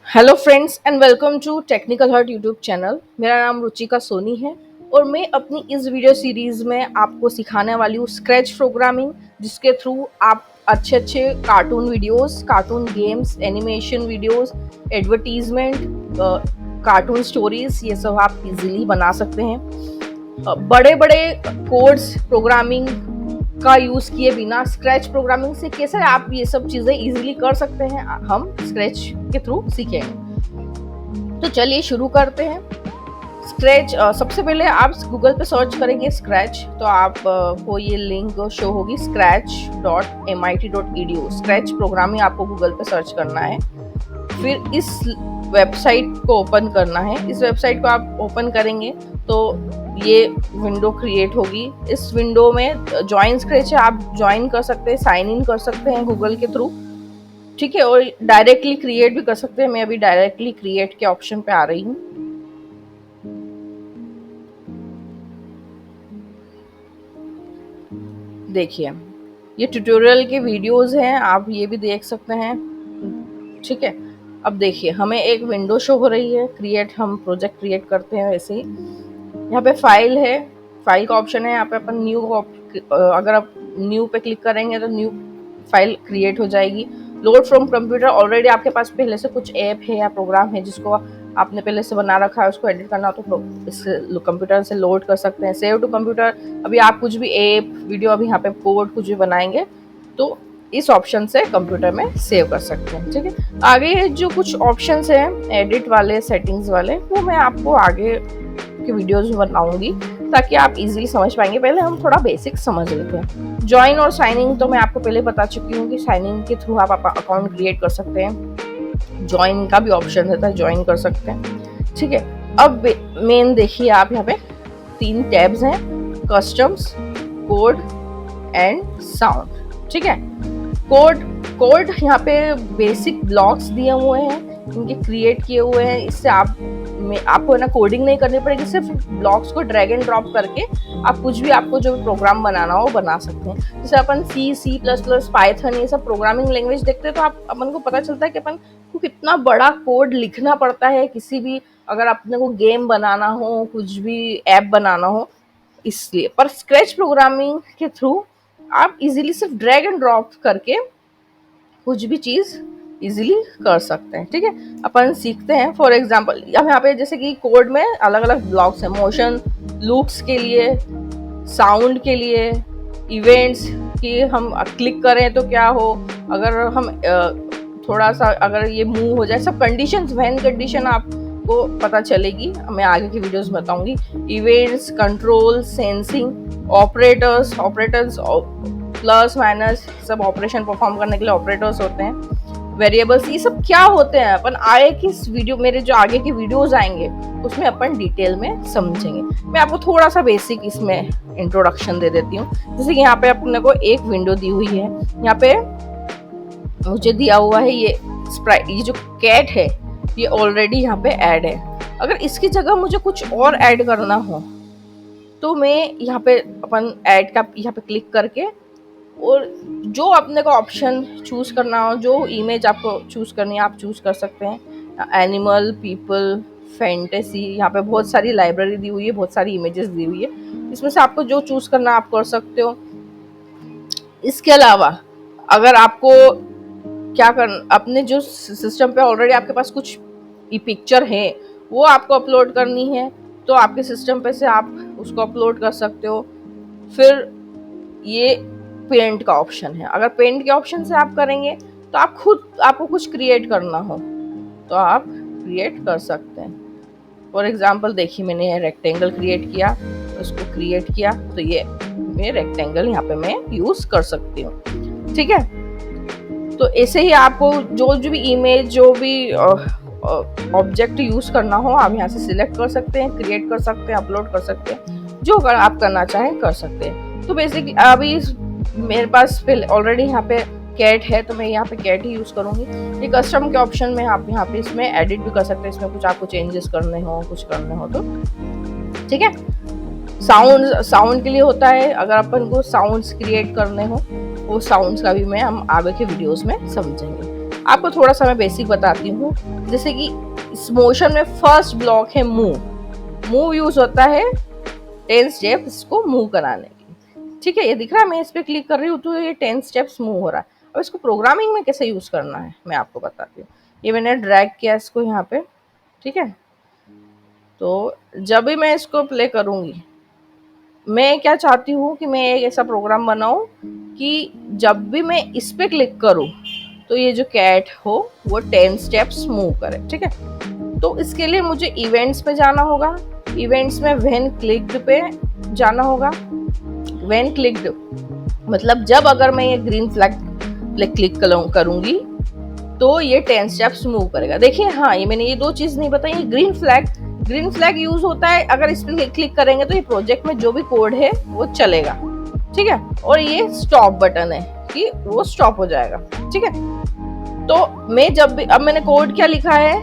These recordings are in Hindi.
Hello friends and welcome to technical hurt YouTube channel. मेरा नाम रुचिका सोनी है और मैं अपनी इस वीडियो सीरीज में आपको सिखाने वाली हूँ स्क्रैच प्रोग्रामिंग, जिसके थ्रू आप अच्छे अच्छे cartoon videos, cartoon games, animation videos, advertisement, cartoon stories, ये सब आप इजीली बना सकते हैं। बड़े बड़े कोड्स प्रोग्रामिंग का यूज किए बिना स्क्रैच प्रोग्रामिंग से कैसे आप ये सब चीजें इजीली कर सकते हैं, हम स्क्रैच के थ्रू सीखेंगे। तो चलिए शुरू करते हैं। स्क्रैच सबसे पहले आप गूगल पे सर्च करेंगे स्क्रैच, तो आप को ये लिंक शो होगी scratch.mit.edu। स्क्रैच प्रोग्रामिंग आपको गूगल पे सर्च करना है, फिर इस वेबसाइट को ओपन करना है। इस वेबसाइट को आप ओपन करेंगे तो ये विंडो क्रिएट होगी। इस विंडो में ज्वाइन स्क्रैच है, आप ज्वाइन कर सकते हैं, साइन इन कर सकते हैं गूगल के थ्रू, ठीक है, और डायरेक्टली क्रिएट भी कर सकते हैं। मैं अभी डायरेक्टली क्रिएट के ऑप्शन पे आ रही हूँ। देखिए ये ट्यूटोरियल के वीडियोस हैं, आप ये भी देख सकते हैं, ठीक है। अब देखिए हमें एक विंडो शो हो रही है, क्रिएट, हम प्रोजेक्ट क्रिएट करते हैं वैसे ही। यहाँ पे फाइल है, फाइल का ऑप्शन है, यहाँ पे अपन न्यू, अगर आप न्यू पे क्लिक करेंगे तो न्यू फाइल क्रिएट हो जाएगी। लोड फ्रॉम कंप्यूटर, ऑलरेडी आपके पास पहले से कुछ ऐप है या प्रोग्राम है जिसको आपने पहले से बना रखा है, उसको एडिट करना हो तो इस कंप्यूटर से लोड कर सकते हैं। सेव टू कंप्यूटर, अभी आप कुछ भी ऐप, वीडियो, अभी यहाँ पे कोड कुछ भी बनाएंगे तो इस ऑप्शन से कंप्यूटर में सेव कर सकते हैं, ठीक है। आगे जो कुछ ऑप्शंस हैं एडिट वाले, सेटिंग्स वाले, वो मैं आपको आगे के वीडियोस में बनाऊंगी ताकि आप इजीली समझ पाएंगे। पहले हम थोड़ा बेसिक समझ लेते हैं। ज्वाइन और साइनिंग तो मैं आपको पहले बता चुकी हूँ कि साइनिंग के थ्रू आप अकाउंट क्रिएट कर सकते हैं। ज्वाइन का भी ऑप्शन रहता है, ज्वाइन कर सकते हैं, ठीक है। अब मेन देखिए, आप यहाँ पे 3 टैब्स हैं, कस्टम्स, कोड एंड साउंड, ठीक है। कोड यहाँ पे बेसिक ब्लॉक्स दिए हुए हैं, इनके क्रिएट किए हुए हैं। इससे आपको ना कोडिंग नहीं करनी पड़ेगी, सिर्फ ब्लॉक्स को ड्रैग एंड ड्रॉप करके आप कुछ भी, आपको जो प्रोग्राम बनाना हो बना सकते हैं। जैसे अपन C++, पाइथन, ये सब प्रोग्रामिंग लैंग्वेज देखते हैं तो अपन को पता चलता है कि अपन को कितना बड़ा कोड लिखना पड़ता है किसी भी, अगर अपने को गेम बनाना हो, कुछ भी ऐप बनाना हो, इसलिए। पर स्क्रैच प्रोग्रामिंग के थ्रू आप इजीली सिर्फ ड्रैग एंड ड्रॉप करके कुछ भी चीज इजीली कर सकते हैं, ठीक है। अपन सीखते हैं। फॉर एग्जांपल अब यहाँ पे जैसे कि कोड में अलग अलग ब्लॉक्स हैं, मोशन लूप्स के लिए, साउंड के लिए, इवेंट्स कि हम क्लिक करें तो क्या हो, अगर हम थोड़ा सा अगर ये मूव हो जाए, सब कंडीशंस, व्हेन कंडीशन आपको पता चलेगी, मैं आगे की वीडियोस में बताऊंगी। Events, control, sensing, operators plus minus, सब ऑपरेशन परफॉर्म करने के लिए ऑपरेटर्स होते हैं। वेरिएबल्स, ये सब क्या होते हैं अपन आगे की वीडियो, मेरे जो आगे की वीडियोस आएंगे उसमें अपन डिटेल में समझेंगे। मैं आपको थोड़ा सा बेसिक इसमें इंट्रोडक्शन दे देती हूँ। जैसे कि यहाँ पे अपने को एक विंडो दी हुई है, यहाँ पे मुझे दिया हुआ है ये स्प्राइट, ये जो कैट है ये ऑलरेडी यहाँ पे ऐड है। अगर इसकी जगह मुझे कुछ और ऐड करना हो तो मैं यहाँ पे अपन ऐड का यहाँ पे क्लिक करके, और जो अपने को ऑप्शन चूज करना हो, जो इमेज आपको चूज करनी है आप चूज कर सकते हैं। एनिमल, पीपल, फैंटेसी, यहाँ पे बहुत सारी लाइब्रेरी दी हुई है, बहुत सारी इमेजेस दी हुई है, इसमें से आपको जो चूज करना आप कर सकते हो। इसके अलावा अगर आपको क्या करना, अपने जो सिस्टम पे ऑलरेडी आपके पास कुछ पिक्चर है वो आपको अपलोड करनी है तो आपके सिस्टम पे से आप उसको अपलोड कर सकते हो। फिर ये पेंट का ऑप्शन है, अगर पेंट के ऑप्शन से आप करेंगे तो आप खुद, आपको कुछ क्रिएट करना हो तो आप क्रिएट कर सकते हैं। फॉर एग्जांपल देखिए मैंने रेक्टेंगल क्रिएट किया, उसको क्रिएट किया तो ये मैं रेक्टेंगल यहाँ पे मैं यूज कर सकती हूँ, ठीक है। तो ऐसे ही आपको जो भी इमेज, जो भी ऑब्जेक्ट यूज करना हो आप यहाँ से सिलेक्ट कर सकते हैं, क्रिएट कर सकते हैं, अपलोड कर सकते हैं, जो आप करना चाहें कर सकते हैं। तो बेसिकली अभी मेरे पास ऑलरेडी यहाँ पे कैट है तो मैं यहाँ पे कैट ही यूज करूंगी। ये कस्टम के ऑप्शन में आप यहाँ पे इसमें एडिट भी कर सकते हैं, इसमें कुछ आपको चेंजेस करने हो, कुछ करने हो तो, ठीक है। साउंड के लिए होता है, अगर अपन को साउंड्स क्रिएट करने हो वो साउंड्स का भी मैं हम आगे के वीडियोस में समझेंगे। आपको थोड़ा सा मैं बेसिक बताती हूँ। जैसे कि इस मोशन में फर्स्ट ब्लॉक है मूव। मूव यूज होता है 10 स्टेप इसको मूव कराने के, ठीक है। ये दिख रहा है, मैं इस पर क्लिक कर रही हूँ तो ये 10 स्टेप्स मूव हो रहा है। अब इसको प्रोग्रामिंग में कैसे यूज करना है मैं आपको बताती हूँ। ये मैंने ड्रैग किया इसको यहाँ पे, ठीक है। तो जब भी मैं इसको प्ले करूंगी, मैं क्या चाहती हूँ कि मैं एक ऐसा प्रोग्राम बनाऊं कि जब भी मैं इस पे क्लिक करूं तो ये जो कैट हो वो 10 स्टेप्स मूव करे, ठीक है। तो इसके लिए मुझे इवेंट्स पे जाना होगा। इवेंट्स में व्हेन क्लिक्ड पे जाना होगा। व्हेन क्लिक्ड मतलब जब अगर मैं ये ग्रीन फ्लैग क्लिक करूंगी तो ये 10 स्टेप्स मूव करेगा। देखिए, हाँ, ये मैंने ये दो चीज नहीं बताई। ग्रीन फ्लैग यूज होता है अगर इस पर क्लिक करेंगे तो ये प्रोजेक्ट में जो भी कोड है वो चलेगा, ठीक है। और ये स्टॉप बटन है कि वो स्टॉप हो जाएगा, ठीक है। तो मैं जब भी, अब मैंने कोड क्या लिखा है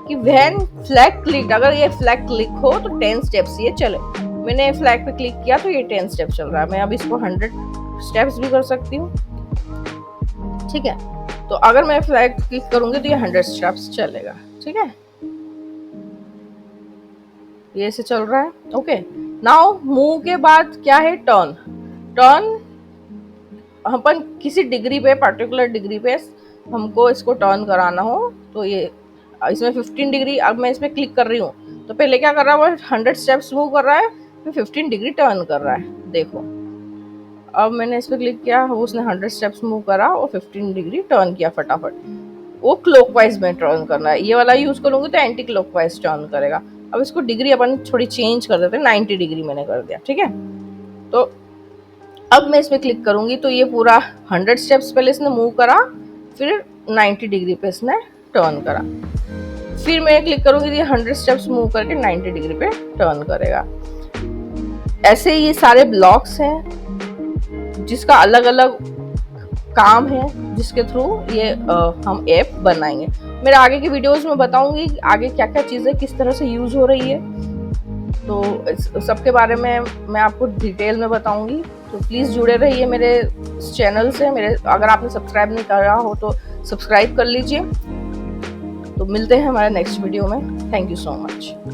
कि व्हेन फ्लैग क्लिक, अगर ये फ्लैग क्लिक हो तो 10 स्टेप्स ये चले। मैंने फ्लैग पे क्लिक किया तो ये 10 स्टेप्स चल रहा है। मैं अब इसको 100 स्टेप्स भी कर सकती हूँ, ठीक है। तो अगर मैं फ्लैग क्लिक करूंगी तो ये 100 स्टेप्स चलेगा, ठीक है। ये ऐसे चल रहा है, ओके। नाउ मूव के बाद क्या है, टर्न। टर्न अपन किसी डिग्री पे, पर्टिकुलर डिग्री पे हमको इसको टर्न कराना हो तो ये इसमें 15 डिग्री, अब मैं इसमें क्लिक कर रही हूँ तो पहले क्या कर रहा है, वो 100 स्टेप्स मूव कर रहा है, फिर 15 डिग्री टर्न कर रहा है। देखो, अब मैंने इस पर क्लिक किया, उसने 100 स्टेप्स मूव करा और 15 डिग्री टर्न किया फटाफट। वो क्लॉकवाइज में टर्न करना है। ये वाला यूज करूंगी तो एंटी क्लॉकवाइज टर्न करेगा। अब इसको डिग्री अपन थोड़ी चेंज कर देते हैं, 90 डिग्री मैंने कर दिया, ठीक है। तो अब मैं इसमें क्लिक करूंगी तो ये पूरा 100 स्टेप्स पहले इसने मूव करा, फिर 90 डिग्री पे इसने टर्न करा। फिर मैं क्लिक करूंगी तो ये 100 स्टेप्स मूव करके 90 डिग्री पे टर्न करेगा। ऐसे ये सारे ब्लॉक्स हैं जिसका अलग अलग काम है, जिसके थ्रू ये हम ऐप बनाएंगे। मेरे आगे की वीडियोस में बताऊंगी आगे क्या क्या चीज़ें किस तरह से यूज हो रही है, तो सबके बारे में मैं आपको डिटेल में बताऊंगी। तो प्लीज़ जुड़े रहिए मेरे चैनल से। मेरे अगर आपने सब्सक्राइब नहीं करा हो तो सब्सक्राइब कर लीजिए। तो मिलते हैं हमारे नेक्स्ट वीडियो में। Thank you so much.